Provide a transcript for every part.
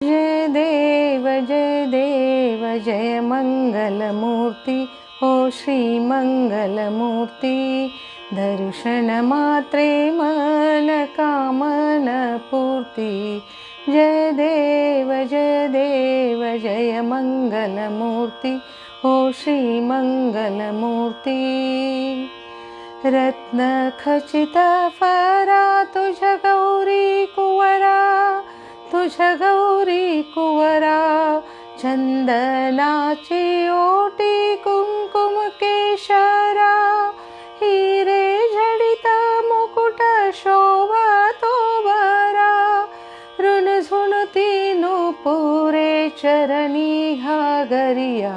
जय देव जय मंगलमूर्ती हो श्री मंगलमूर्ती। दर्शन मात्रे मन कामन पूर्ती। जय देव जय मंगलमूर्ती हो श्री मंगलमूर्ती। रत्न खचित फरा तुझ गौरी कुवरा, तुझ गौरी कुवरा। चंदनाची ओटी कुंकुम केशरा, हिरे जडित मुकुट शोभतो बरा। ऋणझुणती नुपुरे चरणी घागरिया।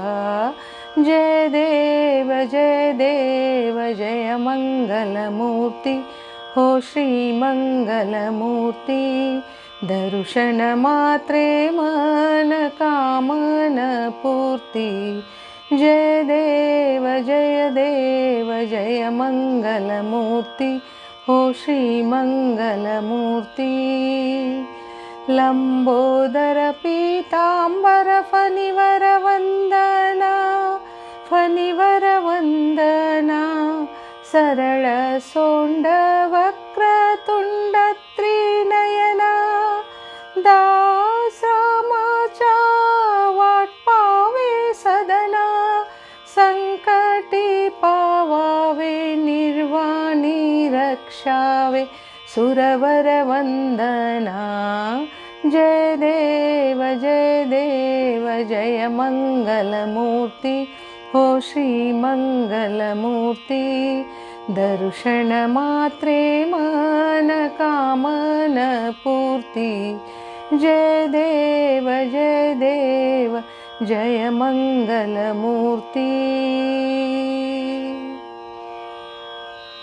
जय देव जय मंगलमूर्ती हो श्री मंगलमूर्ती। दर्शन मात्रे मन कामन पूर्ती। जय देव जय मंगलमूर्ती हो श्री मंगलमूर्ती। लंबोदर पीतांबर फणिवर वंदना, फणिवर वंदना। सरळ सोंड वक्रतुंड त्रिनयना। दास रामाच्या वाट पावे सदना। संकटी पावावे निर्वाणी रक्षावे सुरवर वंदना। जय देव जय मंगलमूर्ती हो श्री मंगलमूर्ती। दर्शन मात्रे मन कामन पूर्ती। जय देव जय मंगलमूर्ती।